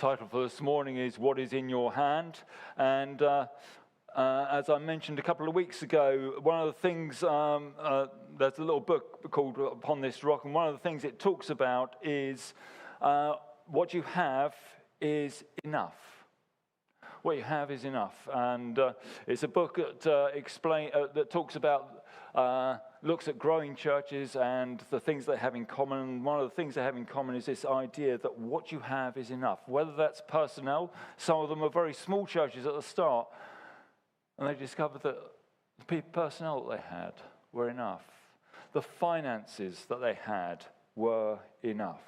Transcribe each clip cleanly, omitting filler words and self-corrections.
title for this morning is What is in Your Hand? And as I mentioned a couple of weeks ago, one of the things, there's a little book called Upon This Rock, and one of the things it talks about is what you have is enough. What you have is enough. And it's a book that talks about, looks at growing churches and the things they have in common. And one of the things they have in common is this idea that what you have is enough. Whether that's personnel, some of them are very small churches at the start, and they discovered that the personnel that they had were enough. The finances that they had were enough.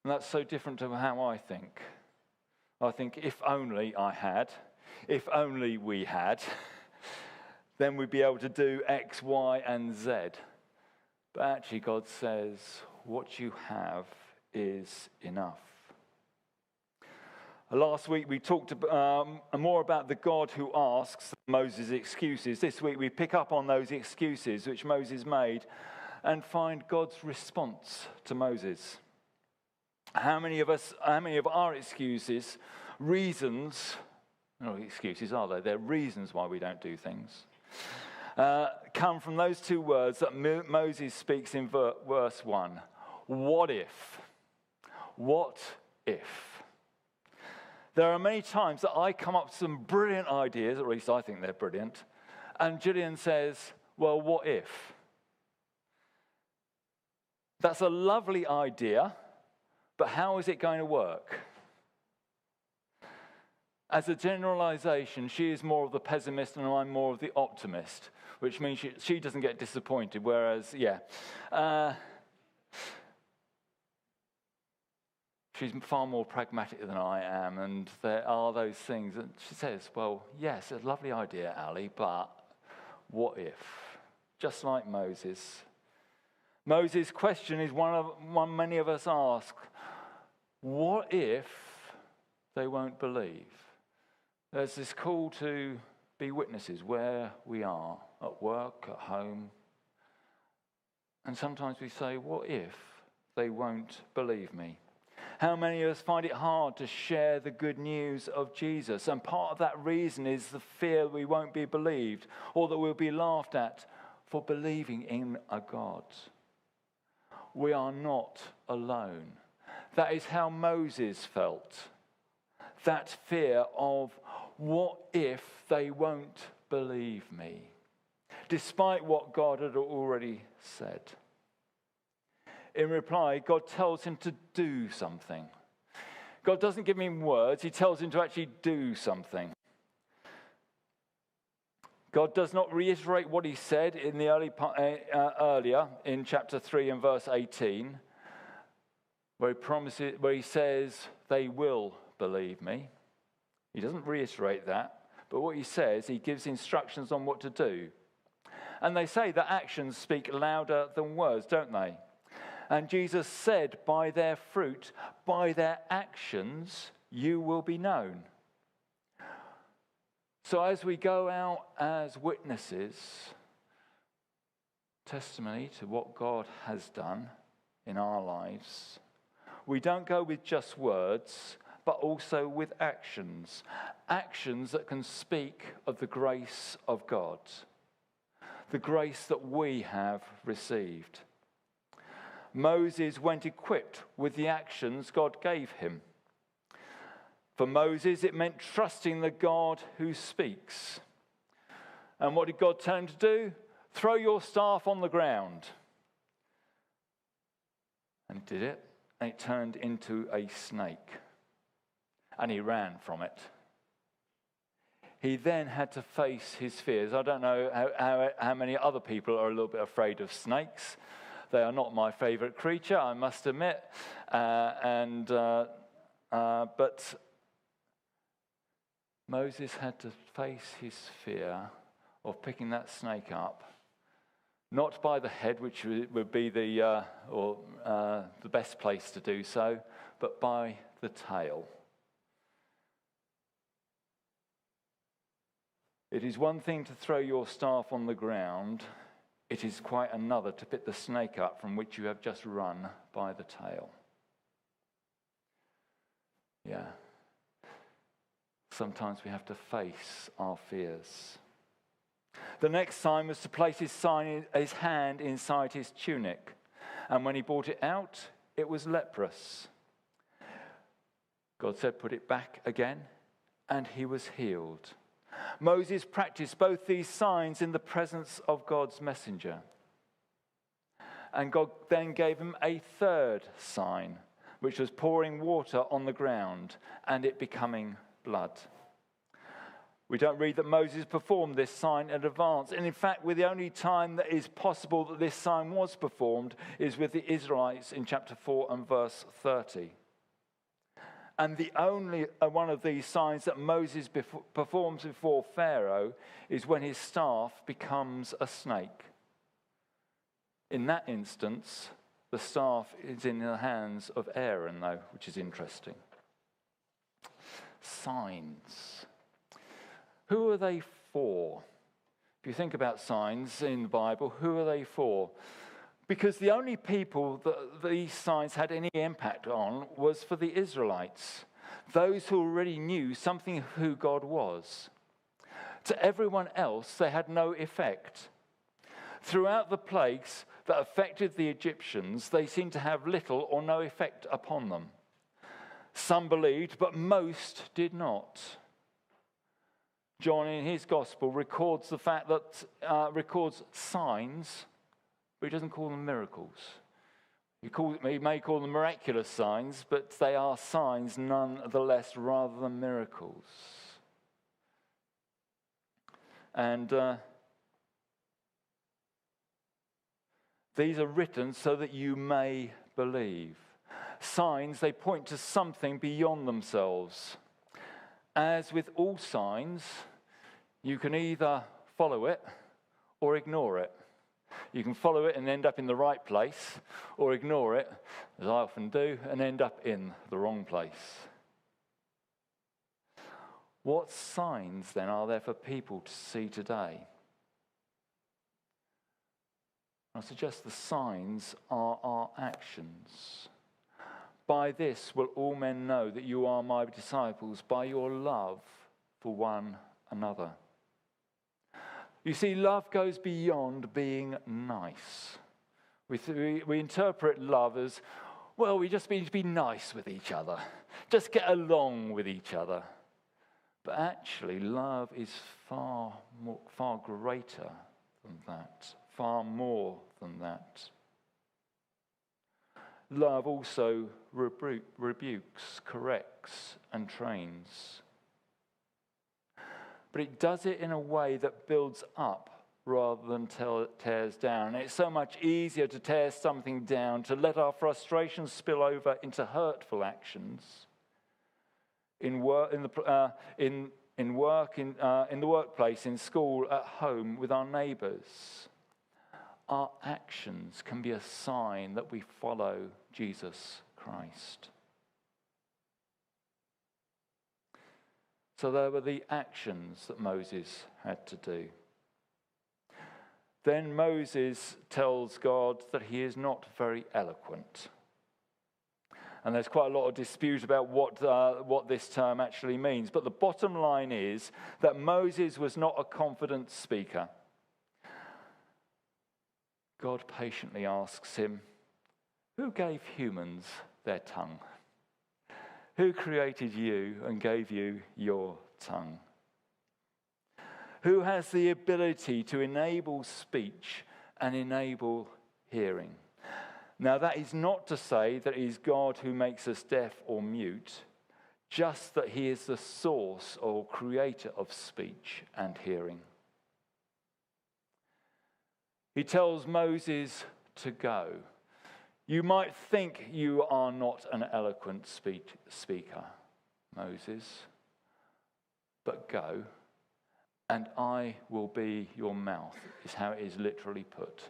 And that's so different to how I think. I think if only I had, if only we had, then we'd be able to do X, Y, and Z. But actually God says, what you have is enough. Last week we talked more about the God who asks Moses excuses. This week we pick up on those excuses which Moses made and find God's response to Moses. How many of our excuses, reasons, not excuses are they? They're reasons why we don't do things, come from those two words that Moses speaks in verse 1. What if? What if? There are many times that I come up with some brilliant ideas, or at least I think they're brilliant, and Gillian says, well, what if? That's a lovely idea, but how is it going to work? As a generalization, she is more of the pessimist and I'm more of the optimist, which means she doesn't get disappointed, whereas, she's far more pragmatic than I am, and there are those things. And she says, well, yes, it's a lovely idea, Ali, but what if? Just like Moses. Moses' question is one many of us ask. What if they won't believe? There's this call to be witnesses where we are, at work, at home. And sometimes we say, what if they won't believe me? How many of us find it hard to share the good news of Jesus? And part of that reason is the fear we won't be believed or that we'll be laughed at for believing in a God. We are not alone. That is how Moses felt. That fear of, what if they won't believe me? Despite what God had already said. In reply, God tells him to do something. God doesn't give him words, he tells him to actually do something. God does not reiterate what he said in the earlier in chapter 3 and verse 18, where he says, they will believe me. He doesn't reiterate that, but what he says, he gives instructions on what to do. And they say that actions speak louder than words, don't they? And Jesus said, by their fruit, by their actions, you will be known. So as we go out as witnesses, testimony to what God has done in our lives, we don't go with just words, but also with actions. Actions that can speak of the grace of God. The grace that we have received. Moses went equipped with the actions God gave him. For Moses, it meant trusting the God who speaks. And what did God tell him to do? Throw your staff on the ground. And he did it, and it turned into a snake. And he ran from it. He then had to face his fears. I don't know how many other people are a little bit afraid of snakes. They are not my favorite creature, I must admit. But Moses had to face his fear of picking that snake up, not by the head, which would be the best place to do so, but by the tail. It is one thing to throw your staff on the ground. It is quite another to pick the snake up from which you have just run by the tail. Yeah. Sometimes we have to face our fears. The next sign was to place his hand inside his tunic. And when he brought it out, it was leprous. God said, put it back again, and he was healed. Moses practiced both these signs in the presence of God's messenger. And God then gave him a third sign, which was pouring water on the ground and it becoming blood. We don't read that Moses performed this sign in advance. And in fact, the only time that is possible that this sign was performed is with the Israelites in chapter 4 and verse 30. And the only one of these signs that Moses performs before Pharaoh is when his staff becomes a snake. In that instance, the staff is in the hands of Aaron, though, which is interesting. Signs. Who are they for? If you think about signs in the Bible, who are they for? Because the only people that these signs had any impact on was for the Israelites, those who already knew something of who God was. To everyone else, they had no effect. Throughout the plagues that affected the Egyptians, they seemed to have little or no effect upon them. Some believed, but most did not. John, in his gospel, records the fact that records signs, but he doesn't call them miracles. He may call them miraculous signs, but they are signs nonetheless rather than miracles. And these are written so that you may believe. Signs, they point to something beyond themselves. As with all signs, you can either follow it or ignore it. You can follow it and end up in the right place, or ignore it, as I often do, and end up in the wrong place. What signs, then, are there for people to see today? I suggest the signs are our actions. By this will all men know that you are my disciples, by your love for one another. You see, love goes beyond being nice. We interpret love as, well, we just need to be nice with each other. Just get along with each other. But actually, love is far greater than that, far more than that. Love also rebukes, corrects, and trains. But it does it in a way that builds up rather than tears down. It's so much easier to tear something down, to let our frustrations spill over into hurtful actions. In the workplace, in school, at home, with our neighbours. Our actions can be a sign that we follow Jesus Christ. So there were the actions that Moses had to do. Then Moses tells God that he is not very eloquent. And there's quite a lot of dispute about what this term actually means. But the bottom line is that Moses was not a confident speaker. God patiently asks him, who gave humans their tongue? Who created you and gave you your tongue? Who has the ability to enable speech and enable hearing? Now, that is not to say that it is God who makes us deaf or mute, just that he is the source or creator of speech and hearing. He tells Moses to go. You might think you are not an eloquent speaker, Moses, but go, and I will be your mouth, is how it is literally put.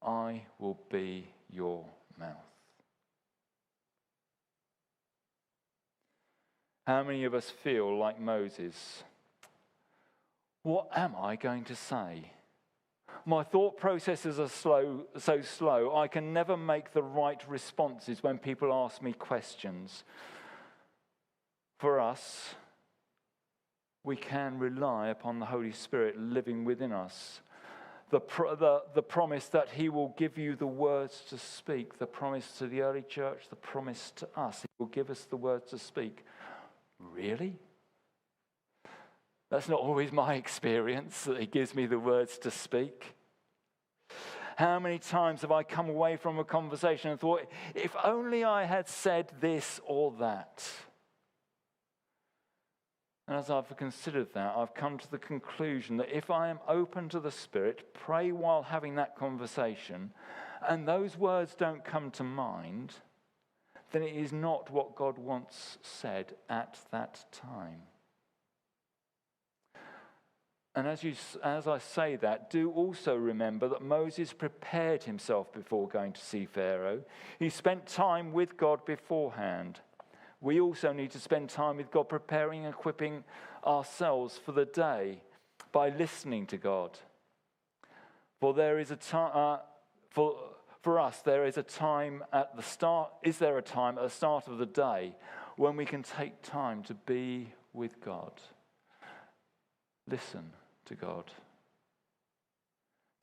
I will be your mouth. How many of us feel like Moses? What am I going to say? My thought processes are so slow, I can never make the right responses when people ask me questions. For us, we can rely upon the Holy Spirit living within us. The promise that he will give you the words to speak, the promise to the early church, the promise to us, he will give us the words to speak. Really? That's not always my experience, that he gives me the words to speak. How many times have I come away from a conversation and thought, if only I had said this or that? And as I've considered that, I've come to the conclusion that if I am open to the Spirit, pray while having that conversation, and those words don't come to mind, then it is not what God wants said at that time. And as I say that, do also remember that Moses prepared himself before going to see Pharaoh. He spent time with God beforehand. We also need to spend time with God preparing and equipping ourselves for the day by listening to God. For there is a time for us, there is a time at the start. Is there a time at the start of the day when we can take time to be with God? Listen to God.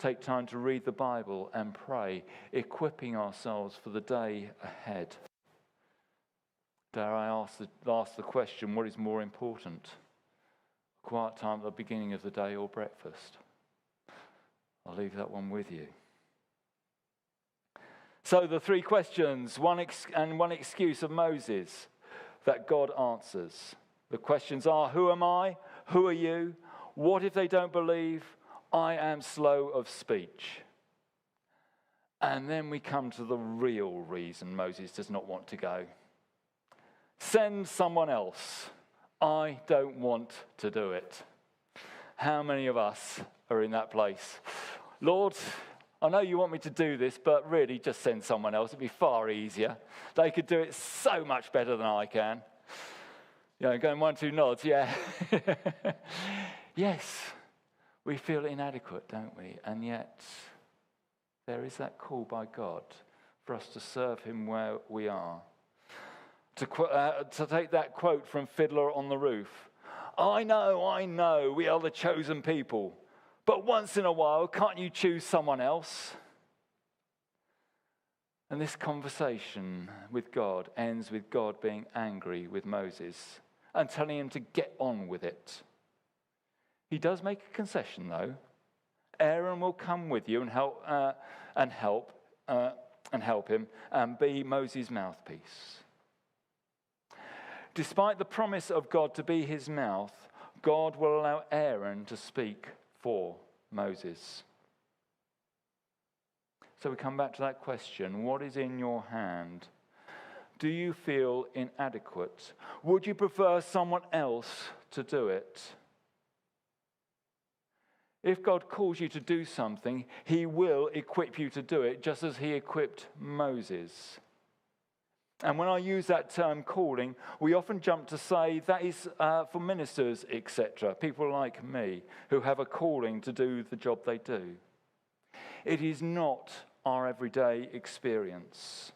Take time to read the Bible and pray, equipping ourselves for the day ahead. Dare I ask the question, what is more important? A quiet time at the beginning of the day or breakfast? I'll leave that one with you. So the three questions, one excuse of Moses that God answers. The questions are, who am I? Who are you? What if they don't believe? I am slow of speech. And then we come to the real reason Moses does not want to go. Send someone else. I don't want to do it. How many of us are in that place? Lord, I know you want me to do this, but really just send someone else. It'd be far easier. They could do it so much better than I can. Going 1, 2 nods, yeah. Yes, we feel inadequate, don't we? And yet, there is that call by God for us to serve him where we are. To take that quote from Fiddler on the Roof. I know, we are the chosen people. But once in a while, can't you choose someone else? And this conversation with God ends with God being angry with Moses and telling him to get on with it. He does make a concession, though. Aaron will come with you and help him and be Moses' mouthpiece. Despite the promise of God to be his mouth, God will allow Aaron to speak for Moses. So we come back to that question, what is in your hand? Do you feel inadequate? Would you prefer someone else to do it? If God calls you to do something, he will equip you to do it, just as he equipped Moses. And when I use that term calling, we often jump to say that is for ministers, etc., people like me who have a calling to do the job they do. It is not our everyday experience.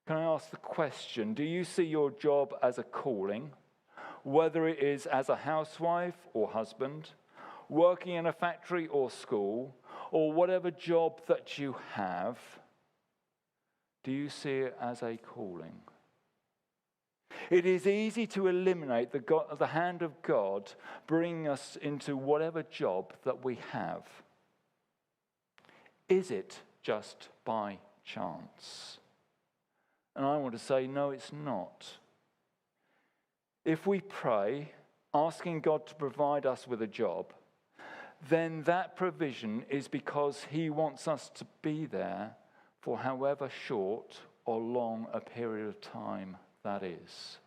Can I ask the question, do you see your job as a calling, whether it is as a housewife or husband, working in a factory or school, or whatever job that you have? Do you see it as a calling? It is easy to eliminate the hand of God bringing us into whatever job that we have. Is it just by chance? And I want to say, no, it's not. If we pray, asking God to provide us with a job, then that provision is because he wants us to be there for however short or long a period of time that is.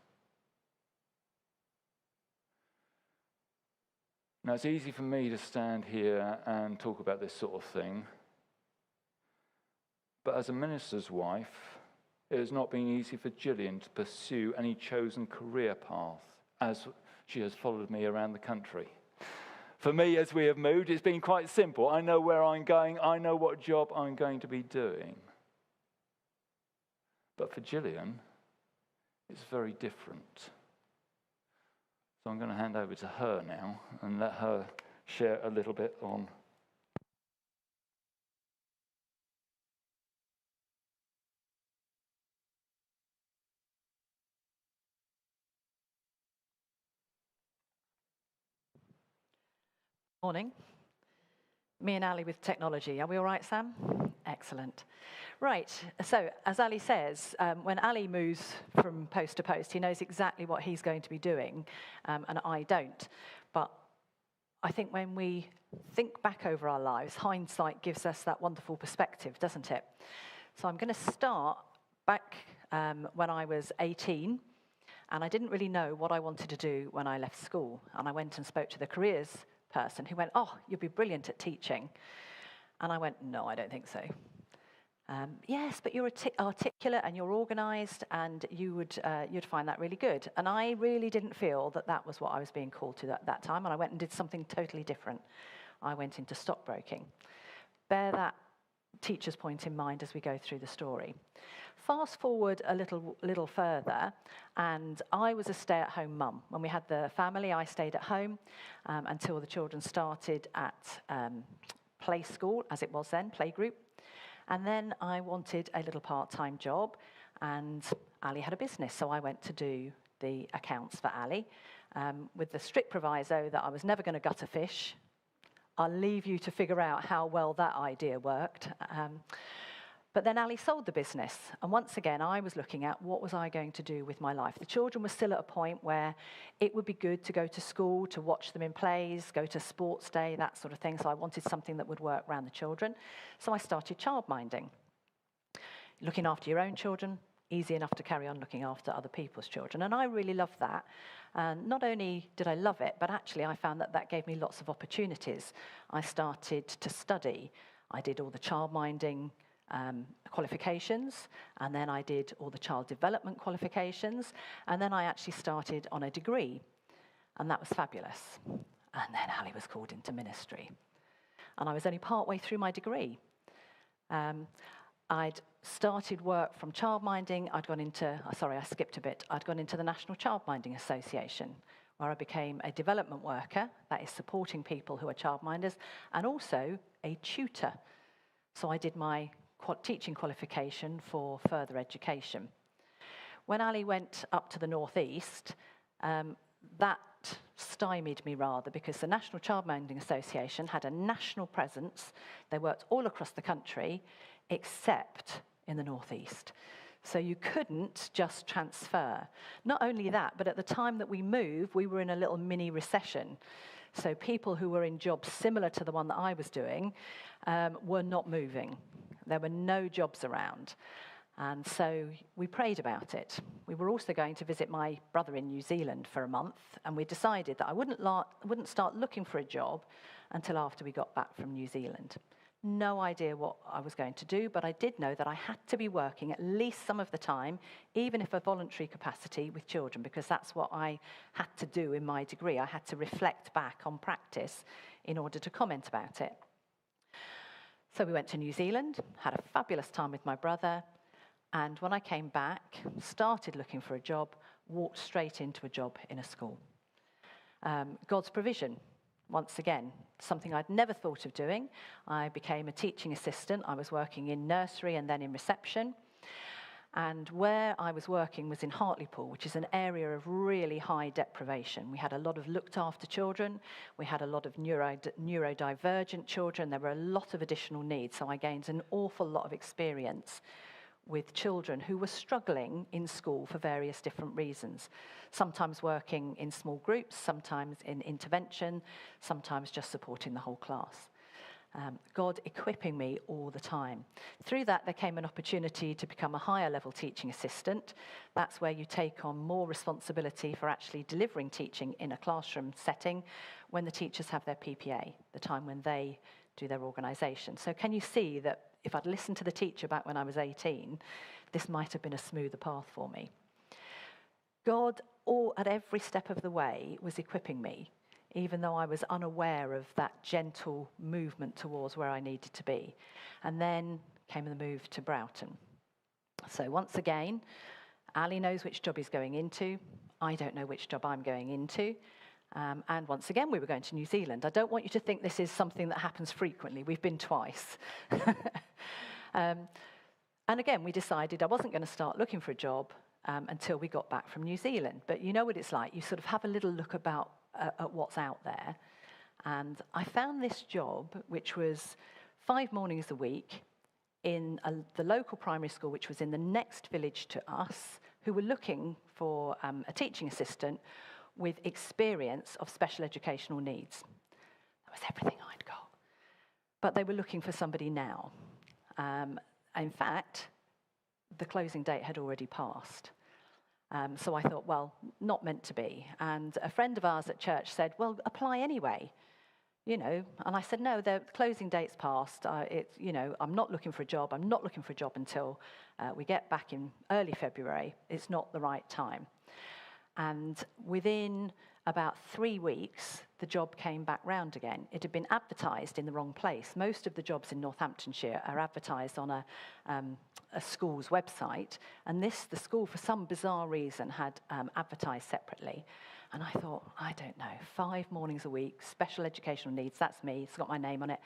Now, it's easy for me to stand here and talk about this sort of thing, but as a minister's wife, it has not been easy for Gillian to pursue any chosen career path as she has followed me around the country. For me, as we have moved, it's been quite simple. I know where I'm going. I know what job I'm going to be doing. But for Gillian, it's very different. So I'm going to hand over to her now and let her share a little bit on. Morning. Me and Ali with technology. Are we all right, Sam? Excellent. Right, so as Ali says, when Ali moves from post to post, he knows exactly what he's going to be doing, and I don't. But I think when we think back over our lives, hindsight gives us that wonderful perspective, doesn't it? So I'm going to start back when I was 18, and I didn't really know what I wanted to do when I left school. And I went and spoke to the careers person who went, "Oh, you'd be brilliant at teaching." And I went, "No, I don't think so." "Yes, but you're articulate and you're organised, and you'd find that really good." And I really didn't feel that that was what I was being called to at that time, and I went and did something totally different. I went into stockbroking. Bear that teacher's point in mind as we go through the story. Fast forward a little further, and I was a stay-at-home mum. When we had the family, I stayed at home until the children started at play school, as it was then, playgroup. And then I wanted a little part-time job, and Ali had a business, so I went to do the accounts for Ali, with the strict proviso that I was never going to gut a fish. I'll leave you to figure out how well that idea worked. But then Ali sold the business, and once again, I was looking at what was I going to do with my life. The children were still at a point where it would be good to go to school, to watch them in plays, go to sports day, that sort of thing, so I wanted something that would work around the children. So I started childminding. Looking after your own children, easy enough to carry on looking after other people's children, and I really loved that. And not only did I love it, but actually I found that that gave me lots of opportunities. I started to study. I did all the childminding qualifications, and then I did all the child development qualifications, and then I actually started on a degree, and that was fabulous. And then Ali was called into ministry, and I was only partway through my degree. I'd started work from childminding. I skipped a bit. I'd gone into the National Childminding Association, where I became a development worker, that is supporting people who are childminders, and also a tutor. So I did my teaching qualification for further education. When Ali went up to the northeast, that stymied me rather, because the National Childminding Association had a national presence. They worked all across the country, except in the northeast. So you couldn't just transfer. Not only that, but at the time that we moved, we were in a little mini recession. So people who were in jobs similar to the one that I was doing were not moving. There were no jobs around. And so we prayed about it. We were also going to visit my brother in New Zealand for a month, and we decided that I wouldn't start looking for a job until after we got back from New Zealand. No idea what I was going to do, but I did know that I had to be working at least some of the time, even if a voluntary capacity, with children, because that's what I had to do in my degree. I had to reflect back on practice in order to comment about it. So we went to New Zealand, had a fabulous time with my brother, and when I came back, started looking for a job, walked straight into a job in a school. God's provision. Once again, something I'd never thought of doing. I became a teaching assistant. I was working in nursery and then in reception. And where I was working was in Hartlepool, which is an area of really high deprivation. We had a lot of looked after children. We had a lot of neurodivergent children. There were a lot of additional needs. So I gained an awful lot of experience with children who were struggling in school for various different reasons. Sometimes working in small groups, sometimes in intervention, sometimes just supporting the whole class. God equipping me all the time. Through that, there came an opportunity to become a higher level teaching assistant. That's where you take on more responsibility for actually delivering teaching in a classroom setting when the teachers have their PPA, the time when they do their organisation. So can you see that if I'd listened to the teacher back when I was 18, this might have been a smoother path for me. God, at every step of the way, was equipping me, even though I was unaware of that gentle movement towards where I needed to be. And then came the move to Broughton. So once again, Ali knows which job he's going into. I don't know which job I'm going into. And once again, we were going to New Zealand. I don't want you to think this is something that happens frequently. We've been twice. And again, we decided I wasn't going to start looking for a job until we got back from New Zealand. But you know what it's like. You sort of have a little look about at what's out there. And I found this job, which was 5 mornings a week in the local primary school, which was in the next village to us, who were looking for a teaching assistant with experience of special educational needs. That was everything I'd got. But they were looking for somebody now. In fact, the closing date had already passed. So I thought, well, not meant to be. And a friend of ours at church said, well, apply anyway. And I said, no, the closing date's passed. I'm not looking for a job. I'm not looking for a job until we get back in early February. It's not the right time. And within about 3 weeks, the job came back round again. It had been advertised in the wrong place. Most of the jobs in Northamptonshire are advertised on a school's website. And the school, for some bizarre reason, had advertised separately. And I thought, I don't know, 5 mornings a week, special educational needs, that's me, it's got my name on it.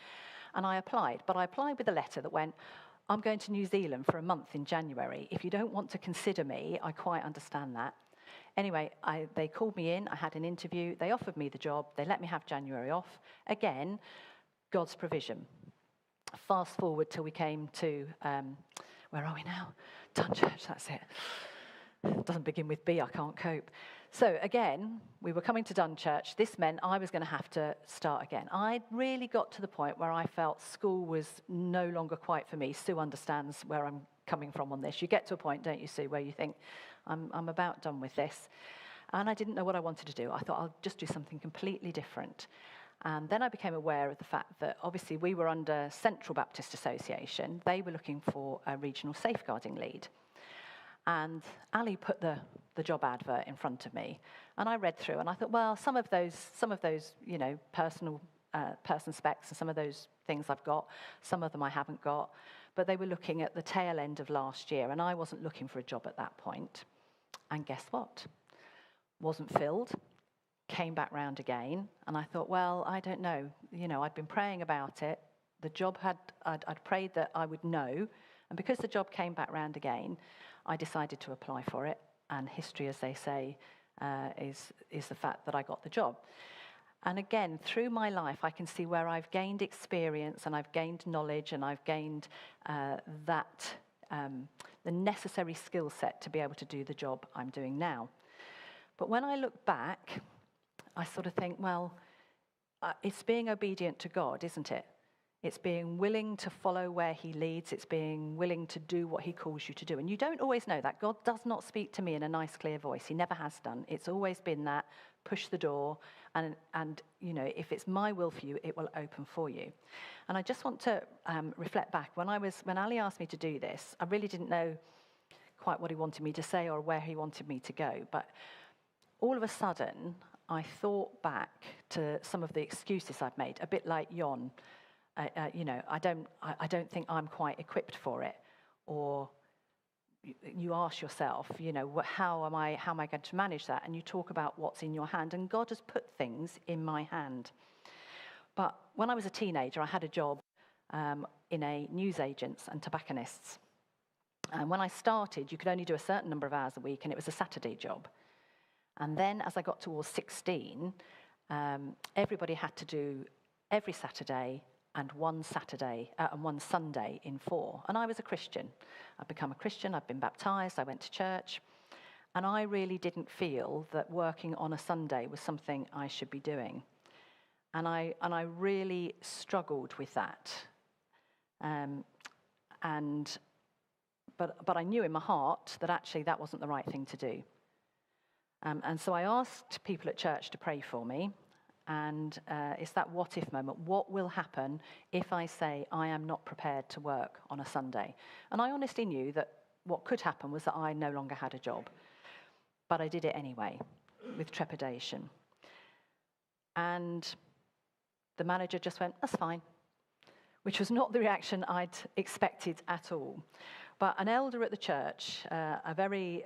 And I applied, but I applied with a letter that went, I'm going to New Zealand for a month in January. If you don't want to consider me, I quite understand that. Anyway, they called me in, I had an interview, they offered me the job, they let me have January off. Again, God's provision. Fast forward till we came to, where are we now? Dunchurch, that's it. It doesn't begin with B, I can't cope. So again, we were coming to Dunchurch. This meant I was going to have to start again. I'd really got to the point where I felt school was no longer quite for me. Sue understands where I'm coming from on this. You get to a point, don't you, Sue, where you think, I'm about done with this. And I didn't know what I wanted to do. I thought I'll just do something completely different. And then I became aware of the fact that obviously we were under Central Baptist Association. They were looking for a regional safeguarding lead. And Ali put the job advert in front of me, and I read through, and I thought, well, some of those, person specs, and some of those things I've got, some of them I haven't got, but they were looking at the tail end of last year, and I wasn't looking for a job at that point. And guess what? Wasn't filled. Came back round again, and I thought, well, I don't know. I'd been praying about it. The job I'd prayed that I would know, and because the job came back round again, I decided to apply for it, and history, as they say, is the fact that I got the job. And again, through my life, I can see where I've gained experience, and I've gained knowledge, and I've gained the necessary skill set to be able to do the job I'm doing now. But when I look back, I sort of think, well, it's being obedient to God, isn't it? It's being willing to follow where he leads. It's being willing to do what he calls you to do. And you don't always know that. God does not speak to me in a nice, clear voice. He never has done. It's always been that, push the door, and if it's my will for you, it will open for you. And I just want to reflect back. When Ali asked me to do this, I really didn't know quite what he wanted me to say or where he wanted me to go. But all of a sudden, I thought back to some of the excuses I'd made, a bit like Jon. I don't think I'm quite equipped for it. Or you ask yourself, how am I going to manage that? And you talk about what's in your hand. And God has put things in my hand. But when I was a teenager, I had a job in a newsagents and tobacconists. And when I started, you could only do a certain number of hours a week, and it was a Saturday job. And then as I got towards 16, everybody had to do every Saturday and one Sunday in 4. And I was a Christian. I'd become a Christian, I'd been baptized, I went to church. And I really didn't feel that working on a Sunday was something I should be doing. And I really struggled with that. But I knew in my heart that actually that wasn't the right thing to do. And so I asked people at church to pray for me. And it's that what-if moment. What will happen if I say I am not prepared to work on a Sunday? And I honestly knew that what could happen was that I no longer had a job. But I did it anyway, with trepidation. And the manager just went, that's fine, which was not the reaction I'd expected at all. But an elder at the church, a very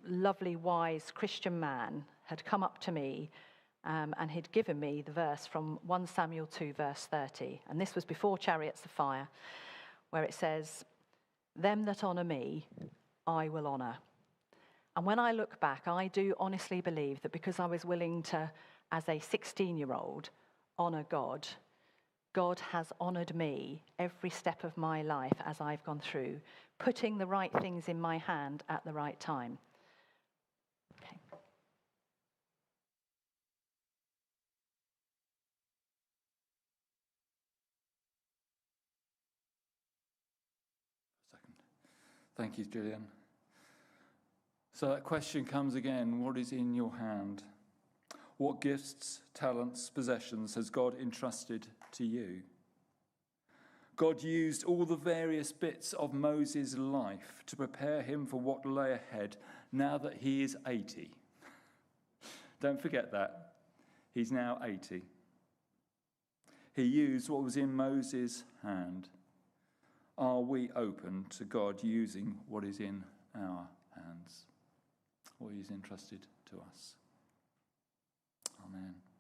lovely, wise Christian man had come up to me and he'd given me the verse from 1 Samuel 2, verse 30. And this was before Chariots of Fire, where it says, "Them that honour me, I will honour." And when I look back, I do honestly believe that because I was willing to, as a 16-year-old, honour God, God has honoured me every step of my life as I've gone through, putting the right things in my hand at the right time. Okay. Second. Thank you, Gillian. So that question comes again, what is in your hand? What gifts, talents, possessions has God entrusted to you? God used all the various bits of Moses' life to prepare him for what lay ahead now that he is 80. Don't forget that. He's now 80. He used what was in Moses' hand. Are we open to God using what is in our hands? What he's entrusted to us? Amen.